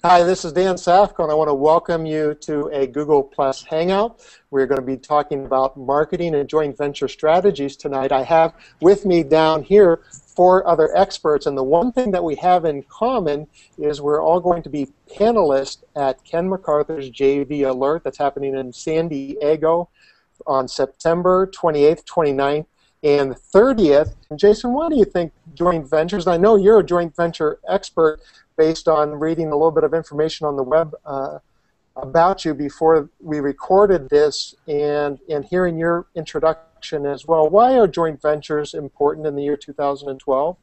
Hi, this is Dan Safko, and I want to welcome you to a Google Plus Hangout. We're going to be talking about marketing and joint venture strategies tonight. I have with me down here 4 other experts, and the one thing that we have in common is we're all going to be panelists at Ken MacArthur's JVAlert that's happening in San Diego on September 28th, 29th, and 30th. And Jason, why do you think joint ventures, and I know you're a joint venture expert based on reading a little bit of information on the web about you before we recorded this and hearing your introduction as well. Why are joint ventures important in the year 2012?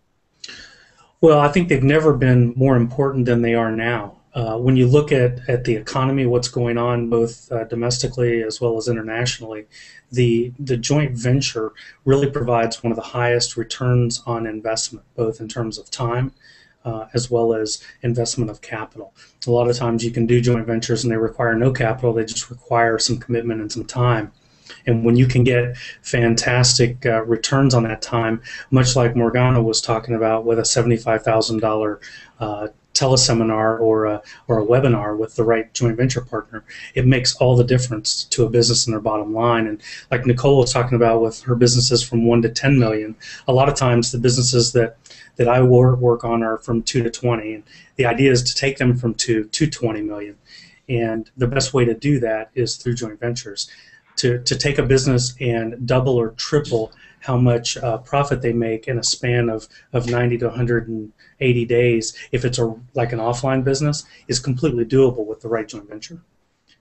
Well, I think they've never been more important than they are now. When you look at the economy, what's going on both domestically as well as internationally, the joint venture really provides one of the highest returns on investment, both in terms of time as well as investment of capital. A lot of times you can do joint ventures and they require no capital, they just require some commitment and some time. And when you can get fantastic returns on that time, much like Morgana was talking about with a $75,000 teleseminar or a webinar with the right joint venture partner, it makes all the difference to a business and their bottom line. And like Nicole was talking about with her businesses from 1 to 10 million, a lot of times the businesses that I work on are from 2 to 20. And the idea is to take them from 2 to 20 million. And the best way to do that is through joint ventures. To take a business and double or triple how much profit they make in a span of 90 to 180 days, if it's like an offline business, is completely doable with the right joint venture.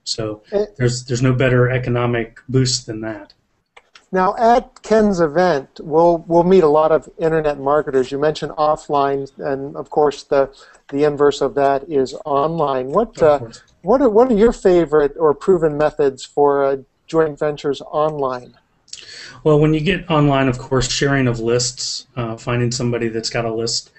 So there's no better economic boost than that. Now, at Ken's event, we'll meet a lot of internet marketers. You mentioned offline, and of course, the inverse of that is online. What are your favorite or proven methods for joint ventures online? Well, when you get online, of course, sharing of lists, finding somebody that's got a list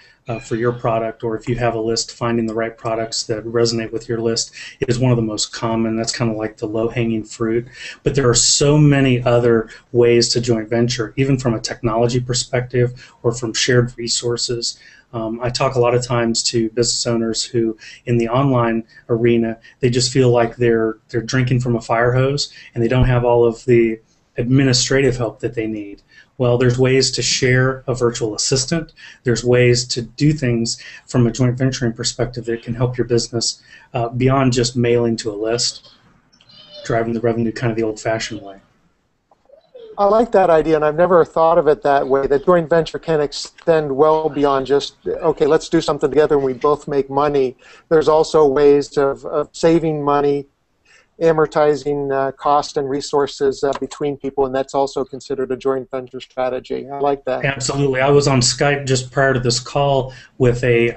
for your product, or if you have a list, finding the right products that resonate with your list is one of the most common. That's kind of like the low-hanging fruit. But there are so many other ways to joint venture, even from a technology perspective or from shared resources. I talk a lot of times to business owners who, in the online arena, they just feel like they're drinking from a fire hose and they don't have all of the administrative help that they need. Well, there's ways to share a virtual assistant. There's ways to do things from a joint venturing perspective that can help your business beyond just mailing to a list, driving the revenue kind of the old-fashioned way. I like that idea, and I've never thought of it that way, that joint venture can extend well beyond just, okay, let's do something together and we both make money. There's also ways of saving money, amortizing cost and resources between people, and that's also considered a joint venture strategy. I like that. Absolutely. I was on Skype just prior to this call with a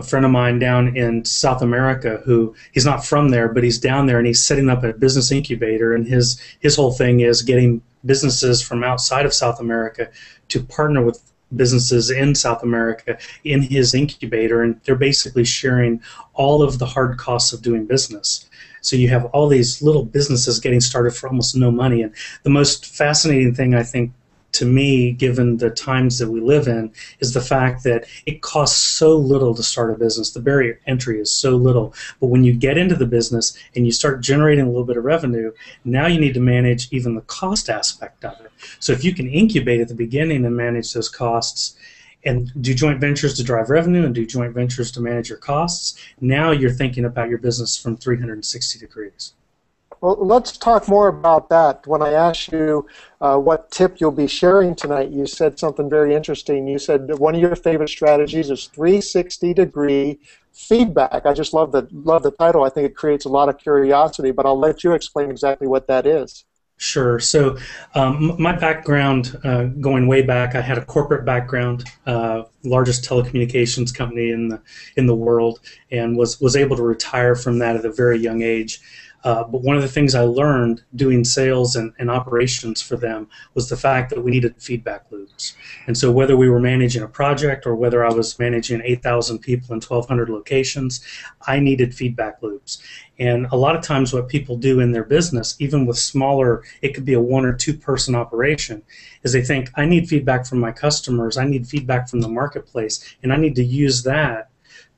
friend of mine down in South America who, he's not from there, but he's down there and he's setting up a business incubator, and his whole thing is getting businesses from outside of South America to partner with businesses in South America in his incubator, and they're basically sharing all of the hard costs of doing business. So you have all these little businesses getting started for almost no money. And the most fascinating thing, I think, to me, given the times that we live in, is the fact that it costs so little to start a business. The barrier to entry is so little. But when you get into the business and you start generating a little bit of revenue, now you need to manage even the cost aspect of it. So if you can incubate at the beginning and manage those costs, and do joint ventures to drive revenue and do joint ventures to manage your costs, now you're thinking about your business from 360 degrees. Well, let's talk more about that. When I asked you what tip you'll be sharing tonight, you said something very interesting. You said that one of your favorite strategies is 360-degree feedback. I just love the title. I think it creates a lot of curiosity, but I'll let you explain exactly what that is. Sure. So my background, going way back, I had a corporate background, largest telecommunications company in the world, and was able to retire from that at a very young age. But one of the things I learned doing sales and operations for them was the fact that we needed feedback loops. And so whether we were managing a project or whether I was managing 8,000 people in 1,200 locations, I needed feedback loops. And a lot of times what people do in their business, even with smaller, it could be a 1 or 2 person operation, is they think, I need feedback from my customers, I need feedback from the marketplace, and I need to use that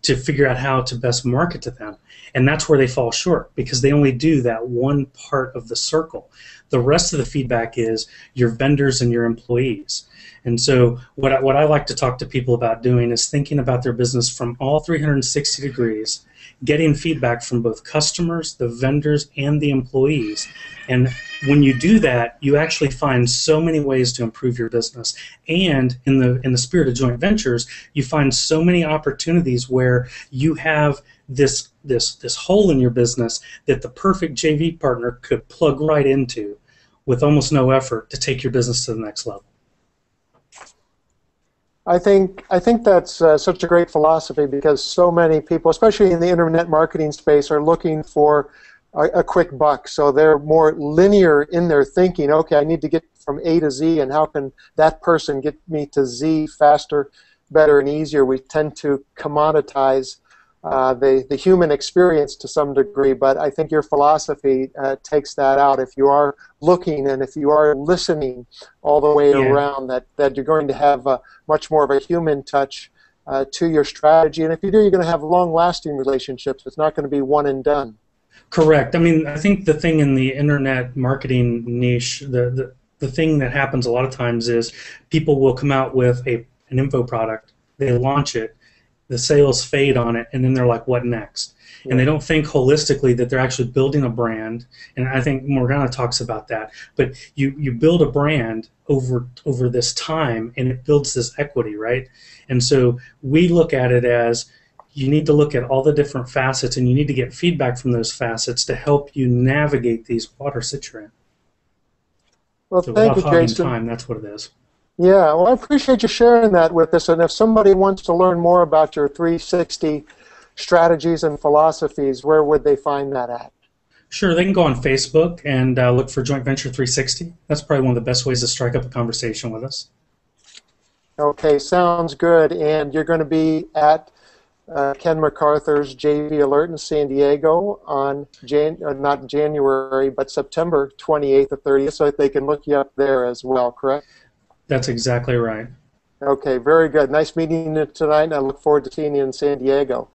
to figure out how to best market to them. And that's where they fall short, because they only do that one part of the circle. The rest of the feedback is your vendors and your employees. And so what I like to talk to people about doing is thinking about their business from all 360 degrees, getting feedback from both customers, the vendors, and the employees. And when you do that, you actually find so many ways to improve your business. And in the spirit of joint ventures, you find so many opportunities where you have this hole in your business that the perfect JV partner could plug right into with almost no effort to take your business to the next level. I think that's such a great philosophy, because so many people, especially in the internet marketing space, are looking for a quick buck. So they're more linear in their thinking. Okay, I need to get from A to Z, and how can that person get me to Z faster, better, and easier? We tend to commoditize the human experience to some degree, but I think your philosophy takes that out. If you are looking and if you are listening all the way around, that you're going to have much more of a human touch to your strategy. And if you do, you're going to have long-lasting relationships. It's not going to be one and done. Correct. I mean, I think the thing in the internet marketing niche, the thing that happens a lot of times is people will come out with an info product, they launch it, the sales fade on it, and then they're like, what next? Yeah. And they don't think holistically that they're actually building a brand. And I think Morgana talks about that. But you build a brand over this time, and it builds this equity, right? And so we look at it as you need to look at all the different facets, and you need to get feedback from those facets to help you navigate these waters that you're in. Well, so thank you, Jason. Time, that's what it is. Yeah, well, I appreciate you sharing that with us. And if somebody wants to learn more about your 360 strategies and philosophies, where would they find that at? Sure, they can go on Facebook and look for Joint Venture 360. That's probably one of the best ways to strike up a conversation with us. Okay, sounds good. And you're going to be at Ken MacArthur's JVAlert in San Diego on not January, but September 28th or 30th, so that they can look you up there as well, correct? That's exactly right. Okay, very good. Nice meeting you tonight, and I look forward to seeing you in San Diego.